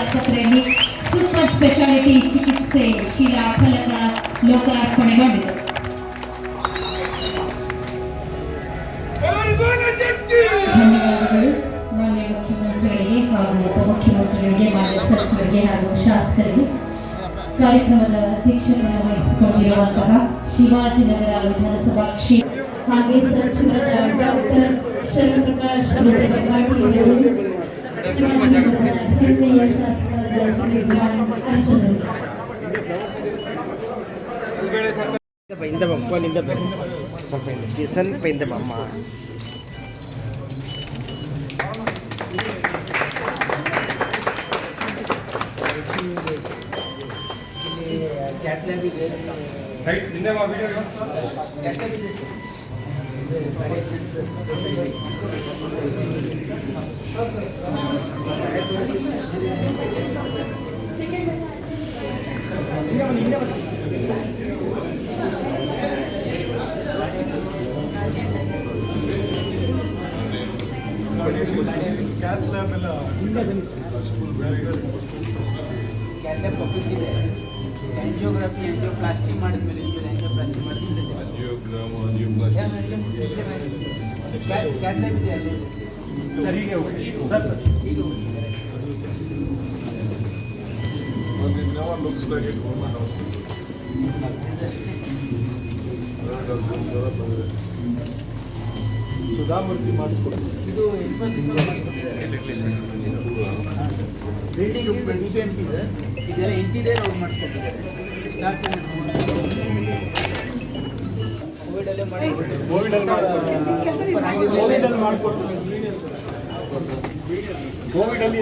ಆಸ್ಪತ್ರೆಯಲ್ಲಿ super speciality ಚಿಕಿತ್ಸೆ ಶಿಲಾಫಲಕ ಲೋಕಾರ್ಪಣೆಗೊಂಡಿದೆ. ಧನ್ಯವಾದಗಳು ಮಾನ್ಯ ಮುಖ್ಯಮಂತ್ರಿಗಳಿಗೆ ಹಾಗೂ ಉಪಮುಖ್ಯಮಂತ್ರಿಗಳಿಗೆ, ಮಾನ್ಯ ಸಚಿವರಿಗೆ ಹಾಗೂ ಶಾಸಕರಿಗೆ. ಕಾರ್ಯಕ್ರಮದ ಅಧ್ಯಕ್ಷತೆಯನ್ನು ವಹಿಸಿಕೊಂಡಿರುವಂತಹ ಶಿವಾಜಿನಗರ ವಿಧಾನಸಭಾ ಕ್ಷೇತ್ರ ಹಾಗೆ ಸಚಿವರಾದ ಡಾಕ್ಟರ್ ಶರಣಪ್ರಕಾಶ್ ಪಾಟೀಲ್ ಅವರು, ಶಿವಾಜಿನಗರದ ಹೆಮ್ಮೆಯ ಶಾಸಕರಾದ ಶ್ರೀ ಜಾನ್ ಹರ್ಷನ್ एंजियोग्राफी एंजियोप्लास्टी ಮಾಡಿದ್ಮೇಲೆ एंजियोप्लास्टी ಮಾಡಿದ್ಮೇಲೆ ಕ್ಯಾಥ್ಲ್ಯಾಬ್ ಇದೆ ಅಲ್ಲಿ ಸರ್. ಹೀಗೆ ಹೋಗಿ ಸರ್ ಹೀಗೆ ಹೋಗಿ it never looks like a government hospital. Sudha Murthy ಮಾಡಿಸ್ಕೊಡ್ತಾರೆ. ಇದು ಇನ್ಫೋಸಿಸ್ ಬಿಲ್ಡಿಂಗ್ BBMP ಇದೆ, ಇದೆಲ್ಲ ಇಂಟೀರಿಯರ್ ಔಟ್ ಮಾಡಿಸ್ಕೊಟ್ಟಿದ್ದಾರೆ. ಸ್ಟಾಫ್ ಕೋವಿಡಲ್ಲೇ ಮಾಡಿ ಕೋವಿಡಲ್ಲಿ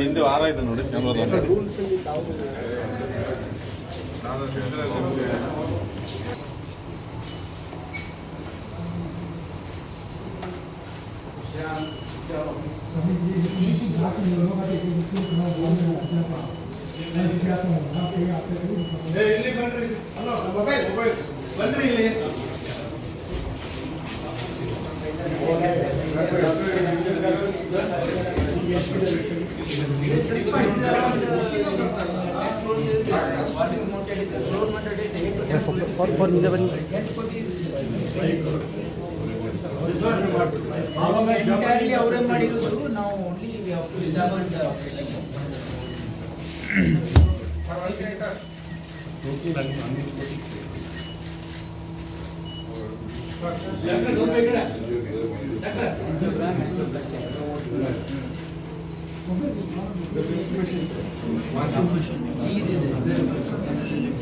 ಹಿಂದೆ ವಾರ ಆಯ್ತು ನೋಡಿ ಕ್ಯಾಮ್ರಾದ ಇಲ್ಲಿ ಬನ್ರಿ. ಹಲೋ ಬನ್ರಿ ಇಲ್ಲಿ. ಅವರೇ ಮಾಡಿರೋದು. ನಾವು ಓನ್ಲಿ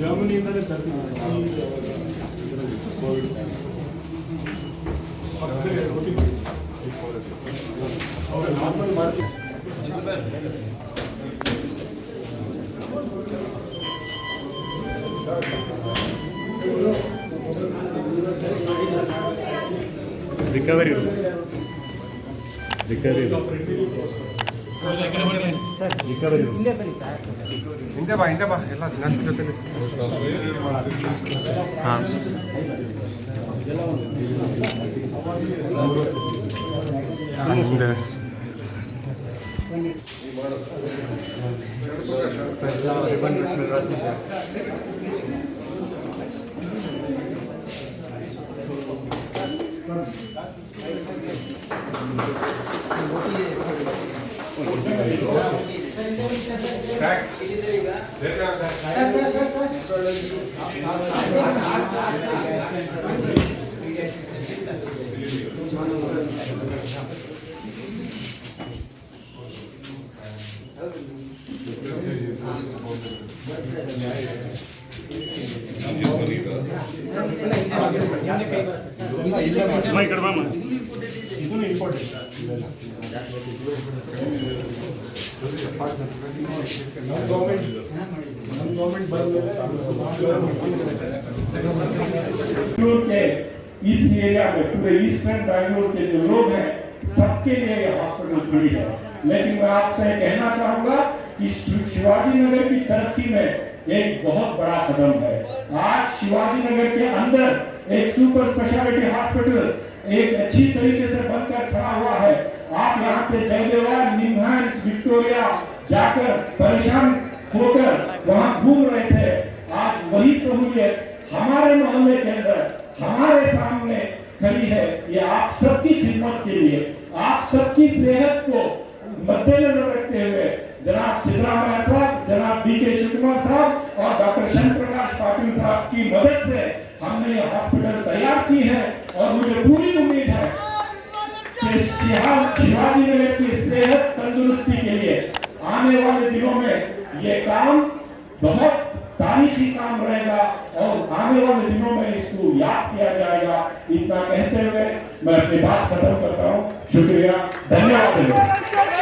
ಜರ್ಮನಿಯಿಂದಲೇ ತರಿಸಿ ನಾರ್ಮಲ್ ಮಾಡಿ ರಿಕವರಿ ಸರ್ ರಿಕವರಿ ಹಿಂದೆ ಬನ್ನಿ ಸರ್. ಹಿಂದೆ ಬಾ ಎಲ್ಲ ನರ್ಸ್ ಜೊತೆ. ಹಾಂ ಹಿಂದೆ बैंगलोर के इस एरिया में पूरे ईस्टर्न बैंगलोर के जो लोग हैं सबके लिए ये हॉस्पिटल फ्री है। लेकिन मैं आपसे कहना चाहूंगा कि शिवाजी नगर की तरक्की में एक बहुत बड़ा कदम है। आज शिवाजी नगर के अंदर एक सुपर स्पेशलिटी हॉस्पिटल एक अच्छी तरीके से बनकर खड़ा हुआ है। आप यहाँ से जयदेवा, निम्हांस, विक्टोरिया जाकर परेशान होकर वहाँ घूम रहे थे। आज वही सहूलियत हमारे मोहल्ले के अंदर हमारे सामने खड़ी है। ये आप सबकी खिदमत के लिए, आप सबकी सेहत को मद्देनजर रखते हुए जनाब सिद्धरामैया साहब, जनाब DK शिवकुमार साहब और डॉक्टर शंकर प्रकाश पाटिल साहब की मदद से हमने ये हॉस्पिटल तैयार की है। और मुझे पूरी उम्मीद है कि शिवाजी नगर की सेहत तंदुरुस्ती के लिए आने वाले दिनों में ये काम बहुत तारीखी काम रहेगा और आने वाले दिनों में इसको याद किया जाएगा। इतना कहते हुए मैं अपनी बात खत्म करता हूँ। शुक्रिया, धन्यवाद।